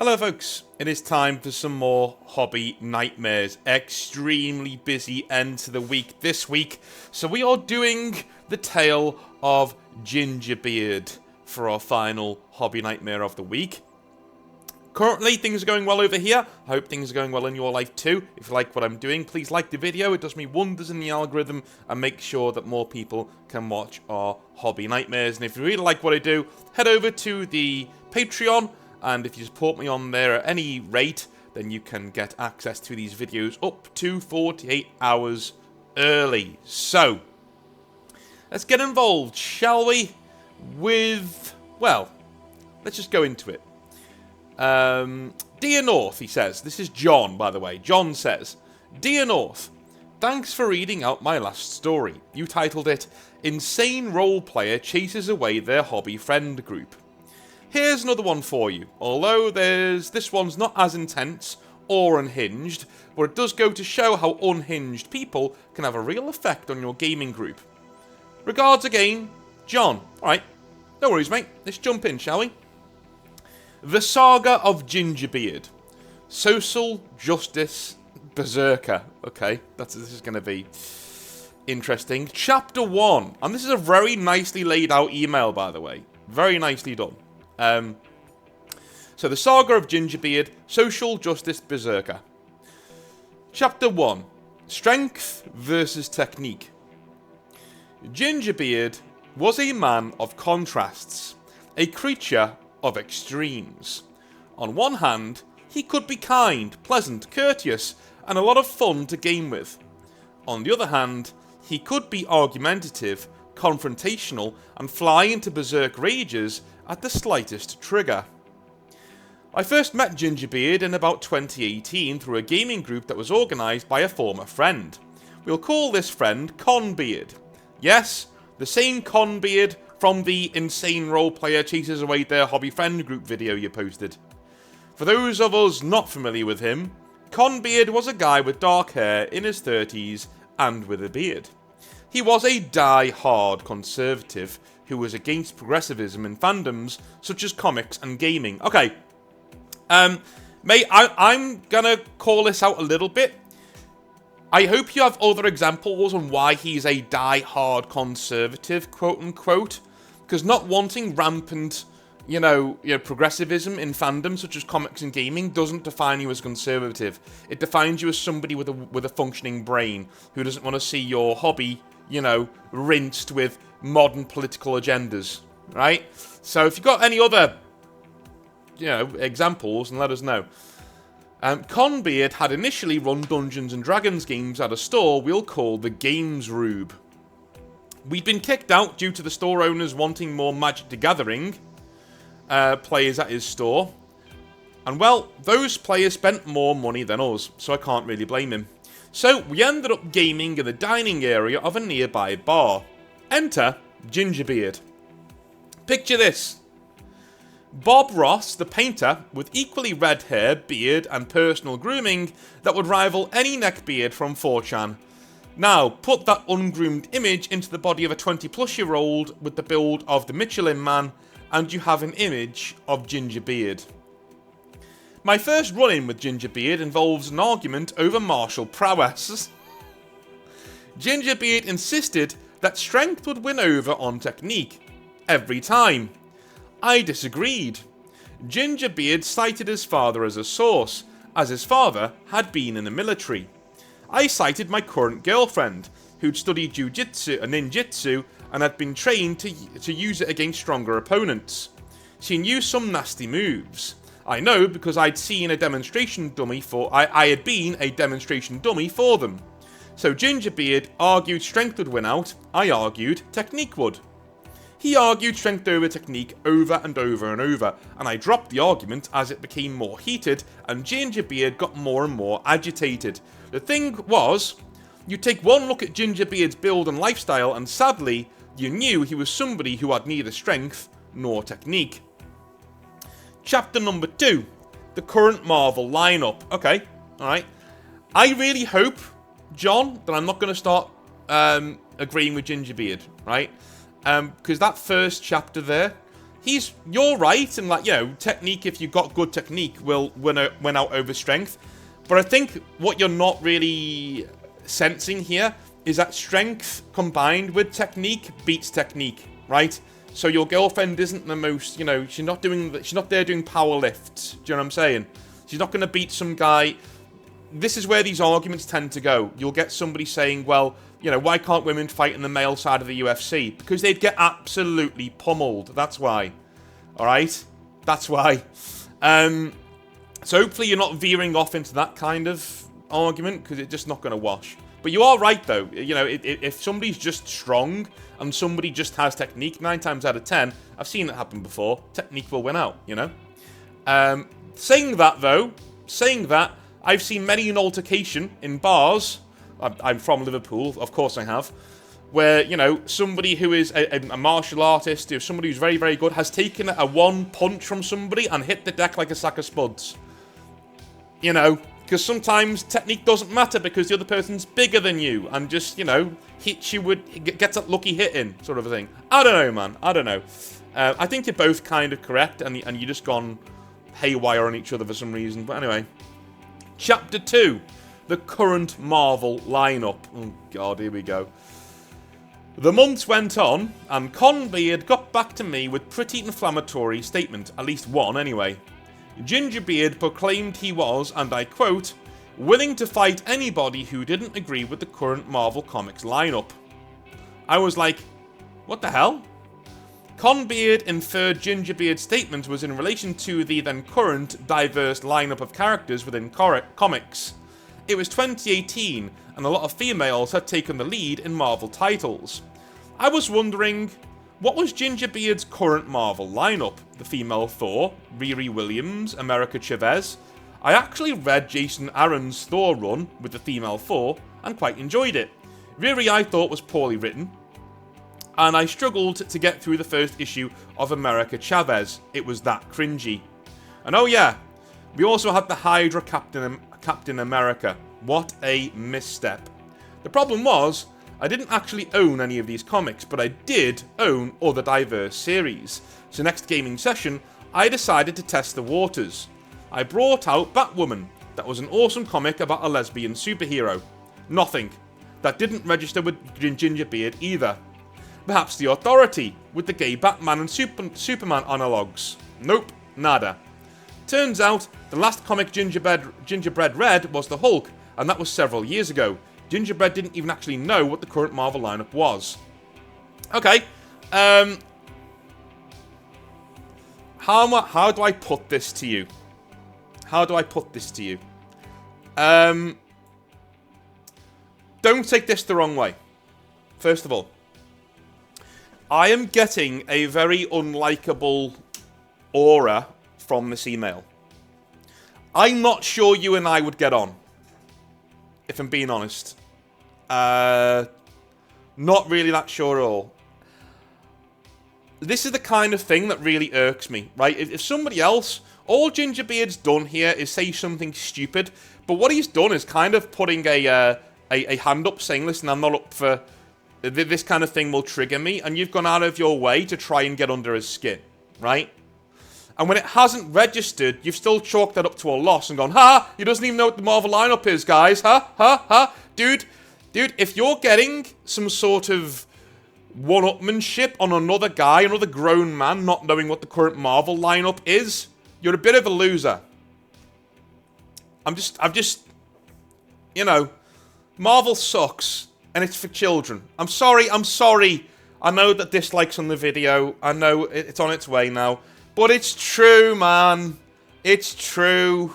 Hello folks, it is time for some more hobby nightmares. Extremely busy end to the week this week, so we are doing the tale of Gingerbeard for our final hobby nightmare of the week. Currently, things are going well over here. I hope things are going well in your life too. If you like what I'm doing, please like the video. It does me wonders in the algorithm and make sure that more people can watch our hobby nightmares. And if you really like what I do, head over to the Patreon. And if you support me on there at any rate, then you can get access to these videos up to 48 hours early. So, let's get involved, shall we? Well, let's just go into it. Dear North, he says. This is John, by the way. John says, Dear North, thanks for reading out my last story. You titled it, Insane Role Player Chases Away Their Hobby Friend Group. Here's another one for you, although this one's not as intense or unhinged, but it does go to show how unhinged people can have a real effect on your gaming group. Regards again, John. Alright, no worries mate, let's jump in, shall we? The Saga of Gingerbeard. Social Justice Berserker. Okay, this is going to be interesting. Chapter 1, and this is a very nicely laid out email, by the way. Very nicely done. So the Saga of Gingerbeard, Social Justice Berserker. Chapter 1, Strength versus Technique. Gingerbeard was a man of contrasts, a creature of extremes. On one hand, he could be kind, pleasant, courteous, and a lot of fun to game with. On the other hand, he could be argumentative, confrontational, and fly into berserk rages at the slightest trigger. I first met Gingerbeard in about 2018 through a gaming group that was organised by a former friend. We'll call this friend Conbeard. Yes, the same Conbeard from the Insane Role Player Chases Away Their Hobby Friend Group video you posted. For those of us not familiar with him, Conbeard was a guy with dark hair in his 30s and with a beard. He was a die-hard conservative who was against progressivism in fandoms such as comics and gaming. Okay, mate, I'm gonna call this out a little bit. I hope you have other examples on why he's a die-hard conservative, quote-unquote, because not wanting rampant, progressivism in fandom such as comics and gaming doesn't define you as conservative. It defines you as somebody with a functioning brain who doesn't want to see your hobby, rinsed with modern political agendas, right? So if you've got any other, examples, then let us know. Conbeard had initially run Dungeons and Dragons games at a store we'll call the Games Rube. We'd been kicked out due to the store owners wanting more Magic the Gathering players at his store. And well, those players spent more money than us, so I can't really blame him. So we ended up gaming in the dining area of a nearby bar. Enter Gingerbeard. Picture this. Bob Ross, the painter, with equally red hair, beard, and personal grooming that would rival any neckbeard from 4chan. Now, put that ungroomed image into the body of a 20-plus-year-old with the build of the Michelin Man, and you have an image of Gingerbeard. My first run-in with Gingerbeard involves an argument over martial prowess. Gingerbeard insisted that strength would win over on technique. Every time. I disagreed. Gingerbeard cited his father as a source, as his father had been in the military. I cited my current girlfriend, who'd studied jiu-jitsu and ninjutsu and had been trained to use it against stronger opponents. She knew some nasty moves. I know because I'd seen a demonstration dummy I had been a demonstration dummy for them. So Gingerbeard argued strength would win out, I argued technique would. He argued strength over technique over and over and over, and I dropped the argument as it became more heated and Gingerbeard got more and more agitated. The thing was, you take one look at Gingerbeard's build and lifestyle and sadly, you knew he was somebody who had neither strength nor technique. Chapter number 2, the current Marvel lineup. Okay, alright. I really hope, John, that I'm not going to start agreeing with Gingerbeard, right? Because that first chapter there, you're right, and like, you know, technique, if you've got good technique, will win out over strength. But I think what you're not really sensing here is that strength combined with technique beats technique, right? So your girlfriend isn't the most, you know, she's not there doing power lifts. Do you know what I'm saying? She's not going to beat some guy. This is where these arguments tend to go. You'll get somebody saying, well, you know, why can't women fight in the male side of the UFC? Because they'd get absolutely pummeled. That's why. Alright? That's why. So hopefully you're not veering off into that kind of argument, because it's just not going to wash. But you are right, though. You know, if somebody's just strong and somebody just has technique, 9 times out of 10, I've seen it happen before, technique will win out, you know? Saying that, I've seen many an altercation in bars. I'm from Liverpool, of course I have. Where, you know, somebody who is a martial artist, if somebody who's very, very good, has taken a one punch from somebody and hit the deck like a sack of spuds. You know, because sometimes technique doesn't matter because the other person's bigger than you and just, you know, hits you with, gets that lucky hit in, sort of a thing. I don't know, man. I don't know. I think you're both kind of correct, and you just gone haywire on each other for some reason. But anyway. Chapter 2. The current Marvel lineup. Oh, God, here we go. The months went on, and Conbeard got back to me with pretty inflammatory statement, at least one anyway. Gingerbeard proclaimed he was, and I quote, willing to fight anybody who didn't agree with the current Marvel Comics lineup. I was like, what the hell? Conbeard inferred Gingerbeard's statement was in relation to the then current diverse lineup of characters within comics. It was 2018, and a lot of females had taken the lead in Marvel titles. I was wondering, what was Gingerbeard's current Marvel lineup? The female Thor, Riri Williams, America Chavez. I actually read Jason Aaron's Thor run with the female Thor, and quite enjoyed it. Riri I thought was poorly written, and I struggled to get through the first issue of America Chavez. It was that cringy. And oh yeah, we also had the Hydra Captain America. What a misstep. The problem was, I didn't actually own any of these comics, but I did own other diverse series. So next gaming session, I decided to test the waters. I brought out Batwoman. That was an awesome comic about a lesbian superhero. Nothing. That didn't register with Gingerbeard either. Perhaps the Authority, with the gay Batman and Superman analogues. Nope, nada. Turns out, the last comic Gingerbread read was The Hulk, and that was several years ago. Gingerbread didn't even actually know what the current Marvel lineup was. Okay, how do I put this to you? How do I put this to you? Don't take this the wrong way. First of all, I am getting a very unlikable aura from this email. I'm not sure you and I would get on, if I'm being honest. Not really that sure at all. This is the kind of thing that really irks me, right? If somebody else, all Gingerbeard's done here is say something stupid, but what he's done is kind of putting a hand up saying, listen, I'm not up for... This kind of thing will trigger me, and you've gone out of your way to try and get under his skin, right? And when it hasn't registered, you've still chalked that up to a loss and gone, ha! He doesn't even know what the Marvel lineup is, guys, ha! Dude, if you're getting some sort of one-upmanship on another guy, another grown man, not knowing what the current Marvel lineup is, you're a bit of a loser. I've just, you know, Marvel sucks. And it's for children. I'm sorry. I know that dislikes on the video. I know it's on its way now. But it's true, man. It's true.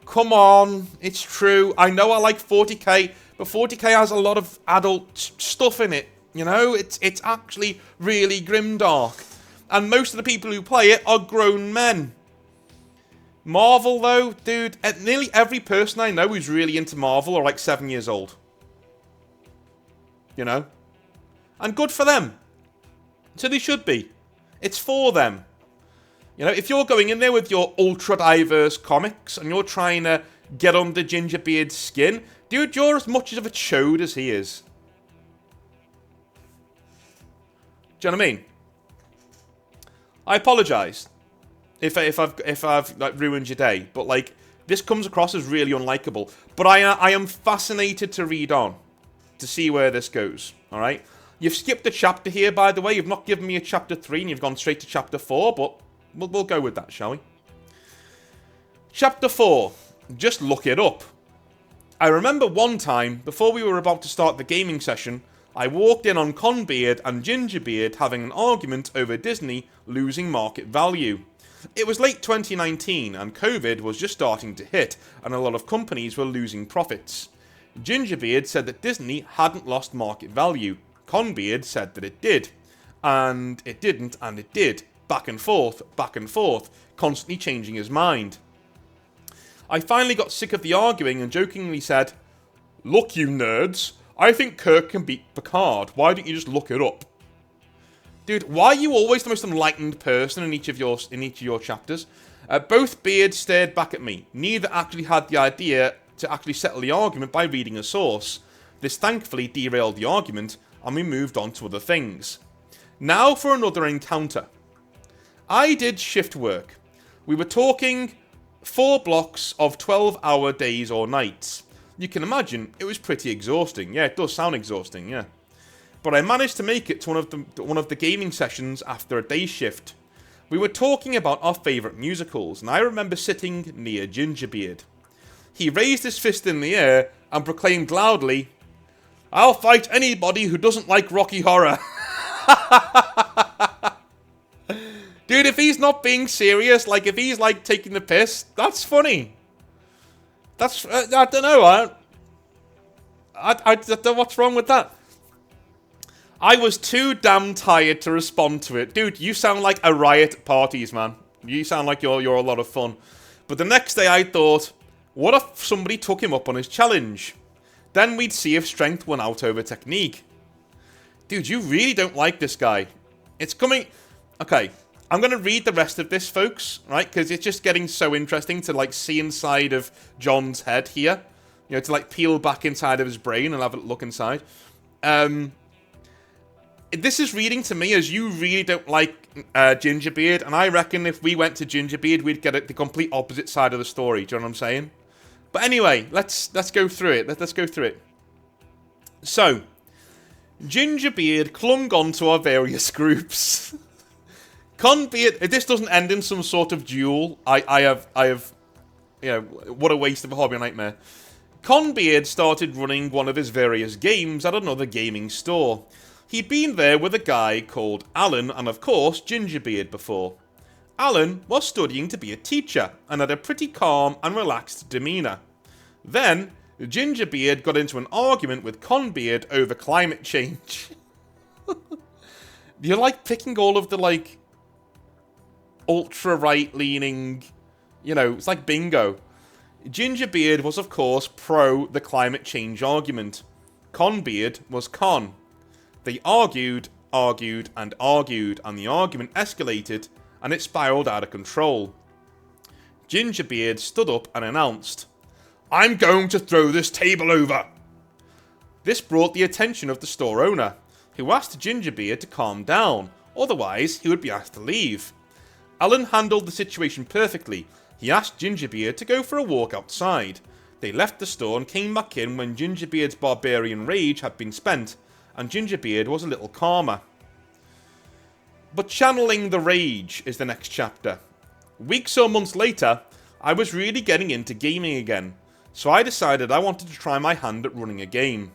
Come on. It's true. I know I like 40k, but 40k has a lot of adult stuff in it. You know, it's actually really grimdark. And most of the people who play it are grown men. Marvel, though, dude, nearly every person I know who's really into Marvel are like 7 years old. You know? And good for them. So they should be. It's for them. You know, if you're going in there with your ultra-diverse comics and you're trying to get under Gingerbeard's skin, dude, you're as much of a chode as he is. Do you know what I mean? I apologise if I've like ruined your day, but like this comes across as really unlikable. But I am fascinated to read on, to see where this goes. All right, you've skipped a chapter here, by the way. You've not given me a chapter 3, and you've gone straight to chapter 4. But we'll go with that, shall we? Chapter 4. Just look it up. I remember one time, before we were about to start the gaming session, I walked in on Conbeard and Gingerbeard having an argument over Disney losing market value. It was late 2019 and COVID was just starting to hit and a lot of companies were losing profits. Gingerbeard said that Disney hadn't lost market value. Conbeard said that it did. And it didn't and it did. Back and forth, constantly changing his mind. I finally got sick of the arguing and jokingly said, "Look, you nerds, I think Kirk can beat Picard. Why don't you just look it up?" Dude, why are you always the most enlightened person in each of your chapters? Both beards stared back at me. Neither actually had the idea to actually settle the argument by reading a source. This thankfully derailed the argument, and we moved on to other things. Now for another encounter. I did shift work. We were talking 4 blocks of 12-hour days or nights. You can imagine, it was pretty exhausting. Yeah, it does sound exhausting, yeah. But I managed to make it to one of the gaming sessions after a day shift. We were talking about our favourite musicals, and I remember sitting near Gingerbeard. He raised his fist in the air and proclaimed loudly, "I'll fight anybody who doesn't like Rocky Horror." Dude, if he's not being serious, like if he's like taking the piss, that's funny. That's, I don't know, I don't know what's wrong with that. I was too damn tired to respond to it. Dude, you sound like a riot at parties, man. You sound like you're a lot of fun. But the next day I thought, what if somebody took him up on his challenge? Then we'd see if strength won out over technique. Dude, you really don't like this guy. It's coming... Okay, I'm going to read the rest of this, folks, right? Because it's just getting so interesting to, like, see inside of John's head here. You know, to, like, peel back inside of his brain and have a look inside. This is reading to me as you really don't like Gingerbeard, and I reckon if we went to Gingerbeard, we'd get the complete opposite side of the story. Do you know what I'm saying? But anyway, let's go through it. Let's go through it. So, Gingerbeard clung on to our various groups. Conbeard, if this doesn't end in some sort of duel, I have, you know, what a waste of a hobby nightmare. Conbeard started running one of his various games at another gaming store. He'd been there with a guy called Alan and, of course, Gingerbeard before. Alan was studying to be a teacher and had a pretty calm and relaxed demeanour. Then, Gingerbeard got into an argument with Conbeard over climate change. You're like picking all of the, like, ultra-right-leaning, you know, it's like bingo. Gingerbeard was, of course, pro the climate change argument. Conbeard was con. They argued, and the argument escalated, and it spiraled out of control. Gingerbeard stood up and announced, "I'm going to throw this table over." This brought the attention of the store owner, who asked Gingerbeard to calm down, otherwise he would be asked to leave. Alan handled the situation perfectly. He asked Gingerbeard to go for a walk outside. They left the store and came back in when Gingerbeard's barbarian rage had been spent, and Gingerbeard was a little calmer. But channeling the rage is the next chapter. Weeks or months later, I was really getting into gaming again, so I decided I wanted to try my hand at running a game.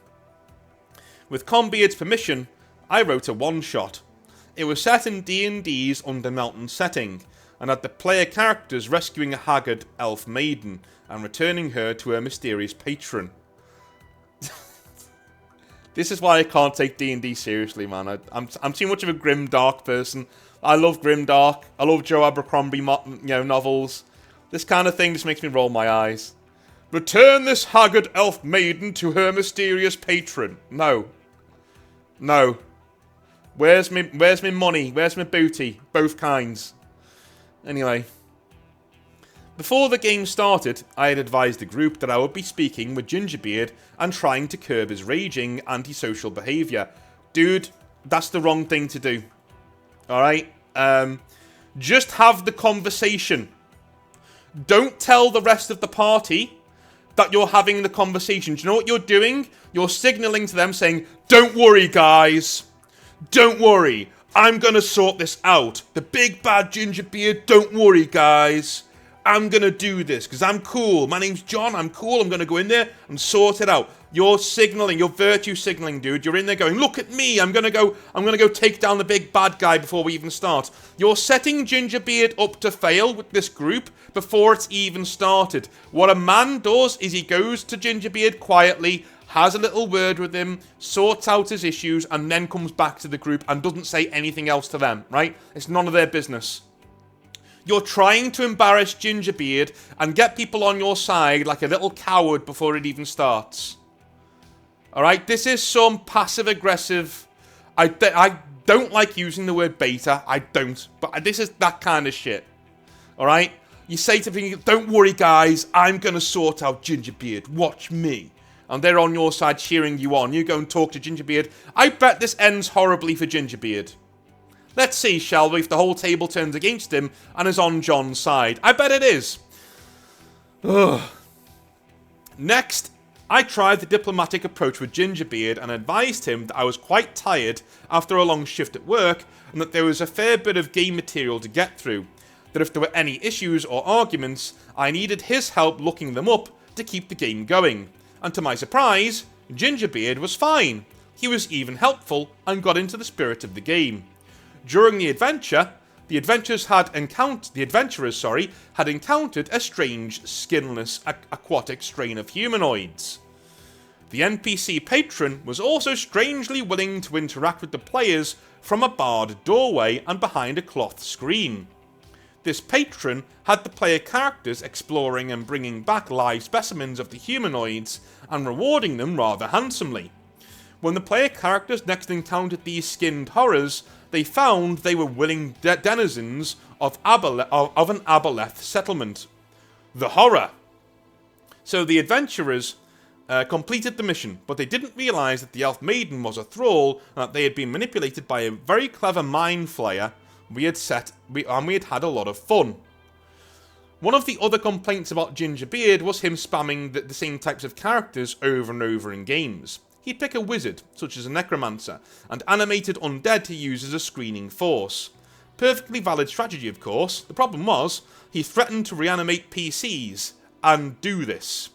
With Conbeard's permission, I wrote a one-shot. It was set in D&D's Undermountain setting, and had the player characters rescuing a haggard elf maiden and returning her to her mysterious patron. This is why I can't take D&D seriously, man. I'm too much of a grim dark person. I love grim dark. I love Joe Abercrombie, novels. This kind of thing just makes me roll my eyes. Return this haggard elf maiden to her mysterious patron. No. No. Where's me money? Where's my booty? Both kinds. Anyway. Before the game started, I had advised the group that I would be speaking with Gingerbeard and trying to curb his raging, antisocial behaviour. Dude, that's the wrong thing to do. Alright? Just have the conversation. Don't tell the rest of the party that you're having the conversation. Do you know what you're doing? You're signaling to them saying, don't worry, guys. Don't worry. I'm going to sort this out. The big bad Gingerbeard, don't worry, guys. I'm going to do this because I'm cool. My name's John. I'm cool. I'm going to go in there and sort it out. You're signaling. You're virtue signaling, dude. You're in there going, look at me. I'm going to go take down the big bad guy before we even start. You're setting Gingerbeard up to fail with this group before it's even started. What a man does is he goes to Gingerbeard quietly, has a little word with him, sorts out his issues, and then comes back to the group and doesn't say anything else to them, right? It's none of their business. You're trying to embarrass Gingerbeard and get people on your side like a little coward before it even starts. Alright, this is some passive-aggressive... I don't like using the word beta, I don't, but this is that kind of shit. Alright? You say to people, don't worry guys, I'm going to sort out Gingerbeard, watch me. And they're on your side cheering you on. You go and talk to Gingerbeard. I bet this ends horribly for Gingerbeard. Let's see, shall we, if the whole table turns against him and is on John's side. I bet it is. Ugh. Next, I tried the diplomatic approach with Gingerbeard and advised him that I was quite tired after a long shift at work and that there was a fair bit of game material to get through. That if there were any issues or arguments, I needed his help looking them up to keep the game going. And to my surprise, Gingerbeard was fine. He was even helpful and got into the spirit of the game. During the adventure, the adventurers had encountered a strange, skinless, aquatic strain of humanoids. The NPC patron was also strangely willing to interact with the players from a barred doorway and behind a cloth screen. This patron had the player characters exploring and bringing back live specimens of the humanoids and rewarding them rather handsomely. When the player characters next encountered these skinned horrors, they found they were willing denizens of an Aboleth settlement. The horror! So the adventurers completed the mission, but they didn't realise that the elf maiden was a thrall and that they had been manipulated by a very clever mind flayer we had had a lot of fun. One of the other complaints about Gingerbeard was him spamming the same types of characters over and over in games. He'd pick a wizard, such as a necromancer, and animated undead to use as a screening force. Perfectly valid strategy, of course. The problem was, he threatened to reanimate PCs, and do this.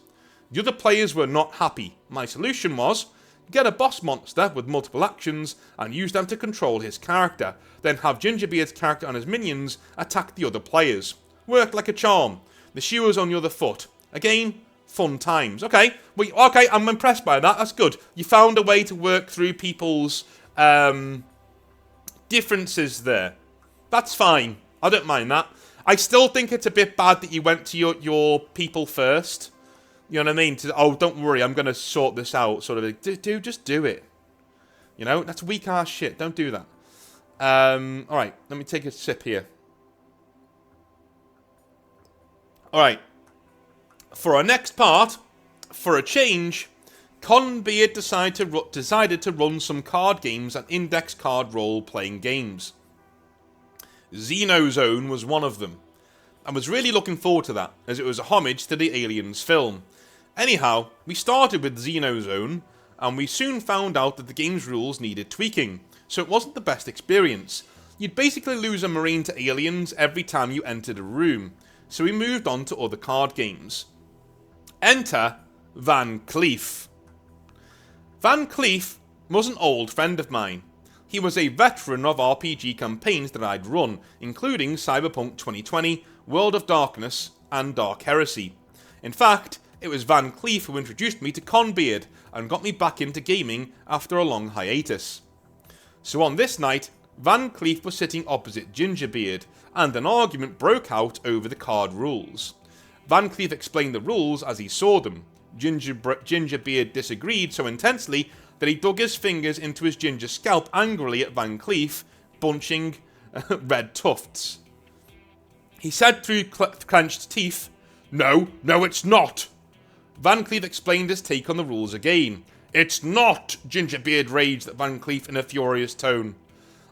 The other players were not happy. My solution was, get a boss monster with multiple actions, and use them to control his character, then have Gingerbeard's character and his minions attack the other players. Worked like a charm. The shoe was on the other foot. Again, fun times. Okay, I'm impressed by that. That's good. You found a way to work through people's differences there. That's fine. I don't mind that. I still think it's a bit bad that you went to your people first. You know what I mean? Oh, don't worry, I'm going to sort this out. Sort of, dude, just do it. You know, that's weak ass shit. Don't do that. Alright, let me take a sip here. Alright. For our next part, for a change, Conbeard decided to run some card games and index card role-playing games. Xenozone was one of them. I was really looking forward to that, as it was a homage to the Aliens film. Anyhow, we started with Xenozone, and we soon found out that the game's rules needed tweaking, so it wasn't the best experience. You'd basically lose a marine to aliens every time you entered a room, so we moved on to other card games. Enter Van Cleef. Van Cleef was an old friend of mine. He was a veteran of RPG campaigns that I'd run, including Cyberpunk 2020, World of Darkness, and Dark Heresy. In fact, it was Van Cleef who introduced me to Conbeard and got me back into gaming after a long hiatus. So on this night, Van Cleef was sitting opposite Gingerbeard, and an argument broke out over the card rules. Van Cleef explained the rules as he saw them. Gingerbeard disagreed so intensely that he dug his fingers into his ginger scalp angrily at Van Cleef, bunching red tufts. He said through clenched teeth, No, it's not. Van Cleef explained his take on the rules again. It's not, Gingerbeard raged at Van Cleef in a furious tone.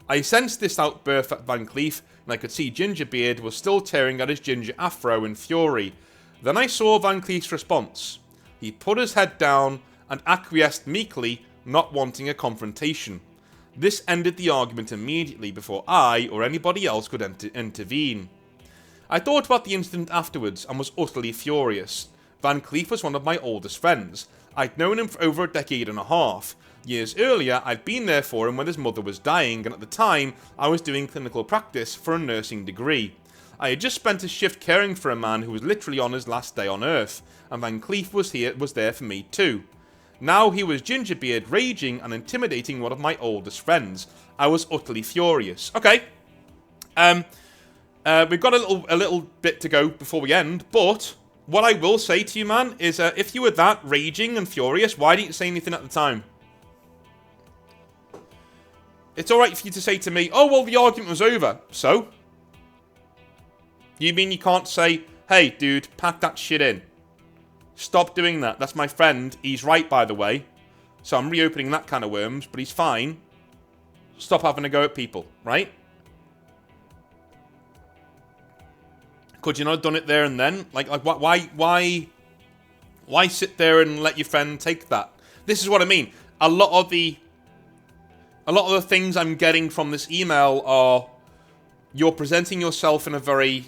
I sensed this outburst at Van Cleef, and I could see Gingerbeard was still tearing at his ginger afro in fury. Then I saw Van Cleef's response. He put his head down and acquiesced meekly, not wanting a confrontation. This ended the argument immediately before I or anybody else could intervene. I thought about the incident afterwards and was utterly furious. Van Cleef was one of my oldest friends. I'd known him for over a decade and a half. Years earlier, I'd been there for him when his mother was dying, and at the time, I was doing clinical practice for a nursing degree. I had just spent a shift caring for a man who was literally on his last day on Earth, and Van Cleef was there for me too. Now he was Gingerbeard, raging and intimidating one of my oldest friends. I was utterly furious. Okay. We've got a little bit to go before we end, but what I will say to you, man, is if you were that raging and furious, why didn't you say anything at the time? It's alright for you to say to me, oh, well, the argument was over. So? You mean you can't say, hey, dude, pack that shit in? Stop doing that. That's my friend. He's right, by the way. So I'm reopening that can of worms, but he's fine. Stop having a go at people, right? Could you not have done it there and then? Like why sit there and let your friend take that? This is what I mean. A lot of the things I'm getting from this email are you're presenting yourself in a very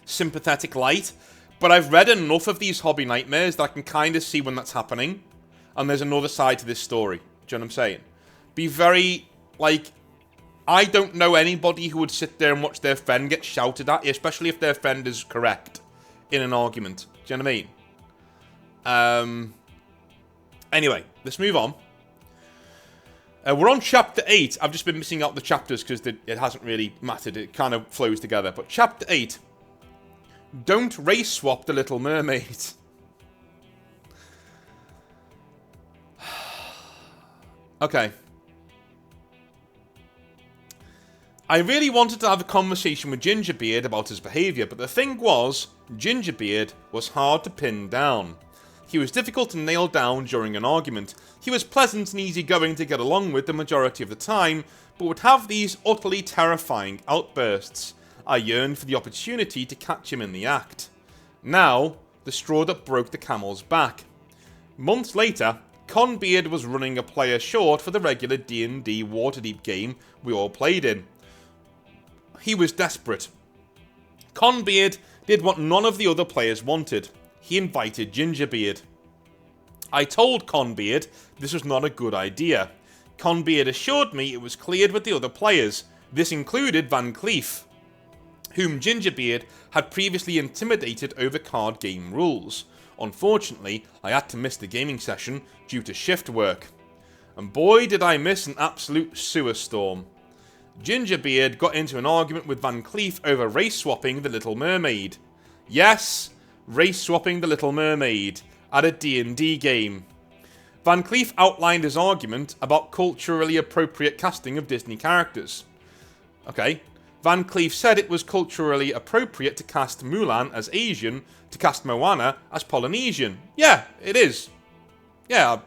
sympathetic light. But I've read enough of these hobby nightmares that I can kind of see when that's happening. And there's another side to this story. Do you know what I'm saying? Be very, like, I don't know anybody who would sit there and watch their friend get shouted at, especially if their friend is correct in an argument. Do you know what I mean? Anyway, let's move on. We're on chapter 8. I've just been missing out the chapters because it hasn't really mattered. It kind of flows together. But chapter 8. Don't race swap the Little Mermaid. Okay. I really wanted to have a conversation with Gingerbeard about his behaviour, but the thing was, Gingerbeard was hard to pin down. He was difficult to nail down during an argument. He was pleasant and easygoing to get along with the majority of the time, but would have these utterly terrifying outbursts. I yearned for the opportunity to catch him in the act. Now, the straw that broke the camel's back. Months later, Conbeard was running a player short for the regular D&D Waterdeep game we all played in. He was desperate. Conbeard did what none of the other players wanted. He invited Gingerbeard. I told Conbeard this was not a good idea. Conbeard assured me it was cleared with the other players. This included Van Cleef, whom Gingerbeard had previously intimidated over card game rules. Unfortunately, I had to miss the gaming session due to shift work. And boy did I miss an absolute sewer storm. Gingerbeard got into an argument with Van Cleef over race swapping the Little Mermaid. Yes, race swapping the Little Mermaid at a D&D game. Van Cleef outlined his argument about culturally appropriate casting of Disney characters. Okay. Van Cleef said it was culturally appropriate to cast Mulan as Asian, to cast Moana as Polynesian. Yeah, it is. Yeah, I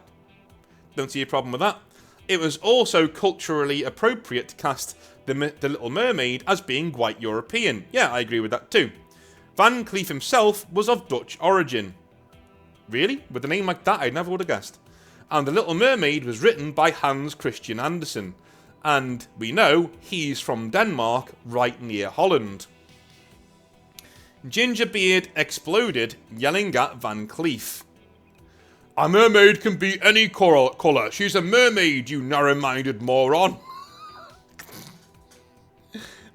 don't see a problem with that. It was also culturally appropriate to cast the Little Mermaid as being white European. Yeah, I agree with that too. Van Cleef himself was of Dutch origin. Really? With a name like that, I never would have guessed. And The Little Mermaid was written by Hans Christian Andersen. And we know he's from Denmark, right near Holland. Gingerbeard exploded, yelling at Van Cleef. A mermaid can be any colour. She's a mermaid, you narrow-minded moron.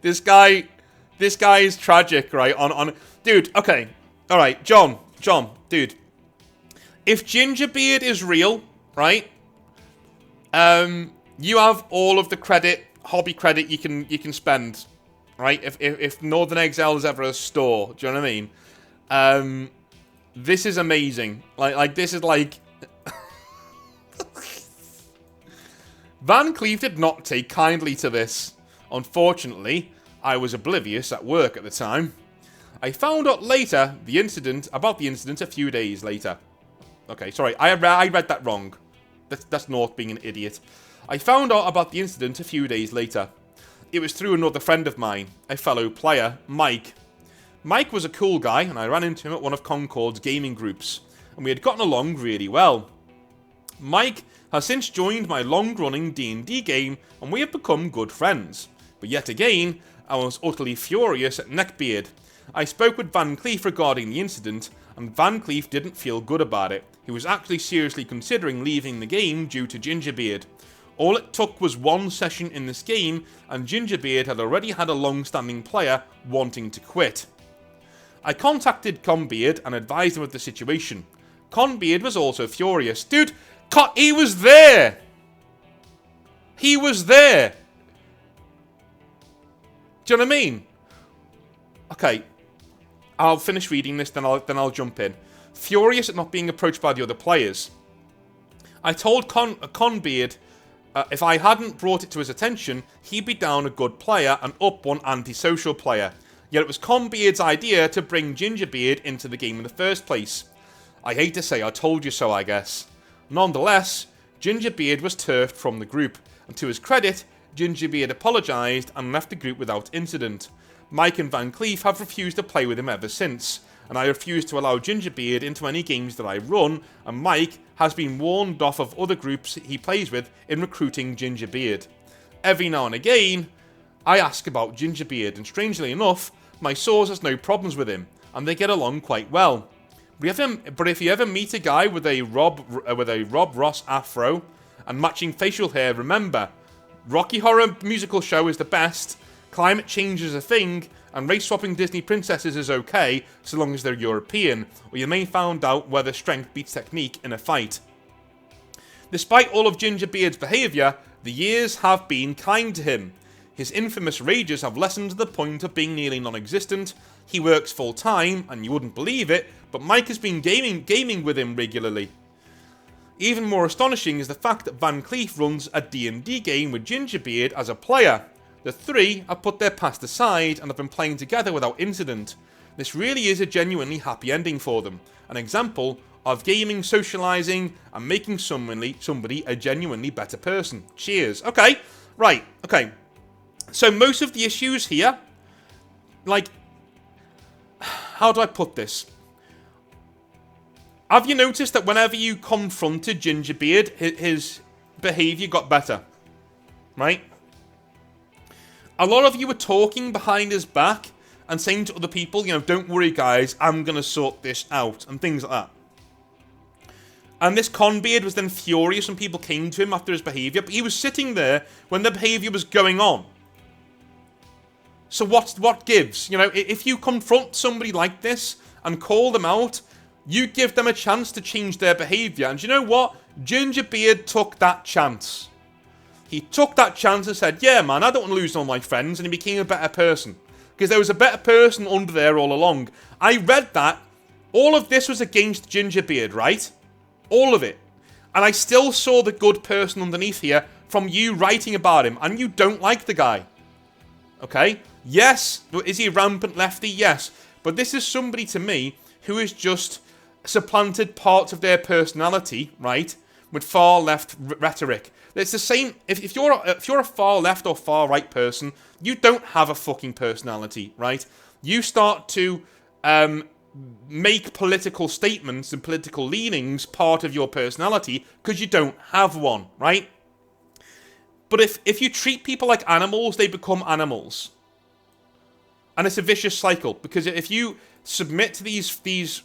This guy is tragic, right? Dude, okay. Alright, John, dude. If Gingerbeard is real, right? You have all of the credit, hobby credit you can spend, right? If Northern Exile is ever a store, do you know what I mean? This is amazing. Like this is like Van Cleef did not take kindly to this. Unfortunately, I was oblivious at work at the time. I found out later about the incident a few days later. Okay, sorry, I read that wrong. That's North being an idiot. I found out about the incident a few days later. It was through another friend of mine, a fellow player, Mike. Mike was a cool guy, and I ran into him at one of Concord's gaming groups, and we had gotten along really well. Mike has since joined my long-running D&D game, and we have become good friends. But yet again, I was utterly furious at Neckbeard. I spoke with Van Cleef regarding the incident, and Van Cleef didn't feel good about it. He was actually seriously considering leaving the game due to Gingerbeard. All it took was one session in this game, and Gingerbeard had already had a long-standing player wanting to quit. I contacted Conbeard and advised him of the situation. Conbeard was also furious. Dude, he was there! He was there! Do you know what I mean? Okay, I'll finish reading this, then I'll jump in. Furious at not being approached by the other players. I told Conbeard if I hadn't brought it to his attention, he'd be down a good player and up one antisocial player. Yet it was Conbeard's idea to bring Gingerbeard into the game in the first place. I hate to say I told you so, I guess. Nonetheless, Gingerbeard was turfed from the group, and to his credit, Gingerbeard apologised and left the group without incident. Mike and Van Cleef have refused to play with him ever since, and I refuse to allow Gingerbeard into any games that I run, and Mike has been warned off of other groups he plays with in recruiting Gingerbeard. Every now and again, I ask about Gingerbeard, and strangely enough, my source has no problems with him, and they get along quite well. But if you ever meet a guy with a Rob Ross afro and matching facial hair, remember, Rocky Horror Musical Show is the best, climate change is a thing, and race-swapping Disney princesses is okay, so long as they're European, or you may find out whether strength beats technique in a fight. Despite all of Gingerbeard's behaviour, the years have been kind to him. His infamous rages have lessened to the point of being nearly non-existent. He works full-time, and you wouldn't believe it, but Mike has been gaming with him regularly. Even more astonishing is the fact that Van Cleef runs a D&D game with Gingerbeard as a player. The three have put their past aside and have been playing together without incident. This really is a genuinely happy ending for them. An example of gaming, socialising, and making somebody a genuinely better person. Cheers. Okay, right, okay. So most of the issues here, like, how do I put this? Have you noticed that whenever you confronted Gingerbeard, his behaviour got better? Right? A lot of you were talking behind his back and saying to other people, you know, don't worry guys, I'm going to sort this out, and things like that. And this Conbeard was then furious when people came to him after his behaviour, but he was sitting there when the behaviour was going on. So what gives? You know, if you confront somebody like this and call them out, you give them a chance to change their behaviour. And you know what? Gingerbeard took that chance. He took that chance and said, yeah, man, I don't want to lose all my friends. And he became a better person. Because there was a better person under there all along. I read that. All of this was against Gingerbeard, right? All of it. And I still saw the good person underneath here from you writing about him. And you don't like the guy. Okay? Yes. Is he a rampant lefty? Yes. But this is somebody to me who has just supplanted parts of their personality, right, with far left rhetoric. It's the same. If you're a far left or far right person, you don't have a fucking personality, right? You start to make political statements and political leanings part of your personality because you don't have one, right? But if you treat people like animals, they become animals. And it's a vicious cycle, because if you submit to these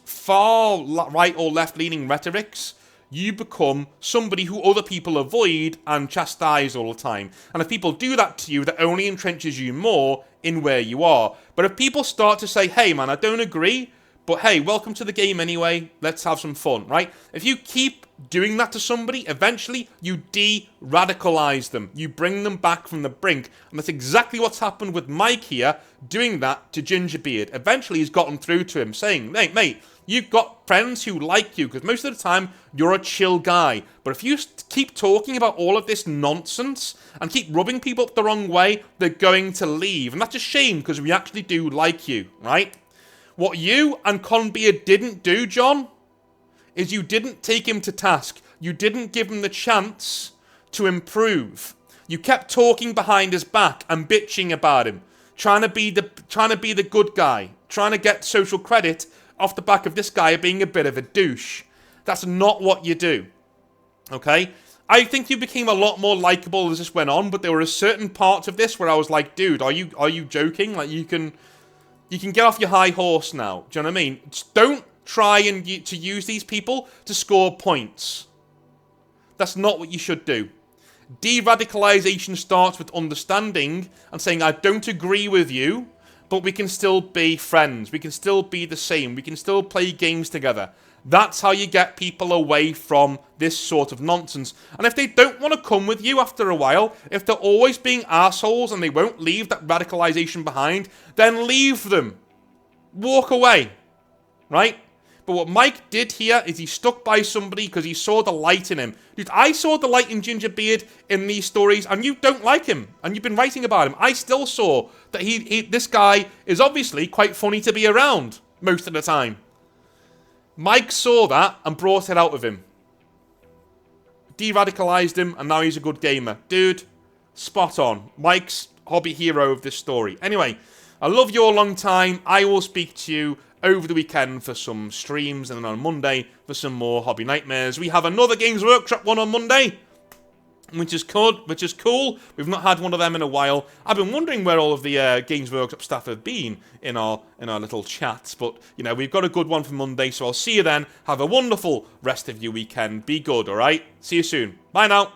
far right or left-leaning rhetorics, you become somebody who other people avoid and chastise all the time. And if people do that to you, that only entrenches you more in where you are. But if people start to say, hey man, I don't agree, but hey, welcome to the game anyway, let's have some fun, right? If you keep doing that to somebody, eventually you de-radicalize them. You bring them back from the brink. And that's exactly what's happened with Mike here, doing that to Gingerbeard. Eventually he's gotten through to him, saying, hey, mate, you've got friends who like you, because most of the time you're a chill guy. But if you keep talking about all of this nonsense and keep rubbing people up the wrong way, they're going to leave. And that's a shame, because we actually do like you, right? What you and Conbeard didn't do, John, is you didn't take him to task. You didn't give him the chance to improve. You kept talking behind his back and bitching about him, trying to be the good guy, trying to get social credit off the back of this guy being a bit of a douche. That's not what you do. Okay? I think you became a lot more likable as this went on, but there were certain parts of this where I was like, dude, are you joking? Like, you can get off your high horse now. Do you know what I mean? Just don't try to use these people to score points. That's not what you should do. De-radicalization starts with understanding and saying, I don't agree with you, but we can still be friends. We can still be the same. We can still play games together. That's how you get people away from this sort of nonsense. And if they don't want to come with you after a while, if they're always being assholes and they won't leave that radicalization behind, then leave them. Walk away. Right? But what Mike did here is he stuck by somebody because he saw the light in him. Dude, I saw the light in Gingerbeard in these stories, and you don't like him, and you've been writing about him. I still saw that this guy is obviously quite funny to be around most of the time. Mike saw that and brought it out of him. De-radicalized him, and now he's a good gamer. Dude, spot on. Mike's hobby hero of this story. Anyway, I love you all long time. I will speak to you over the weekend for some streams, and then on Monday for some more Hobby Nightmares. We have another Games Workshop one on Monday, which is cool. We've not had one of them in a while. I've been wondering where all of the Games Workshop staff have been in our little chats, but you know, we've got a good one for Monday, so I'll see you then. Have a wonderful rest of your weekend. Be good, all right? See you soon. Bye now.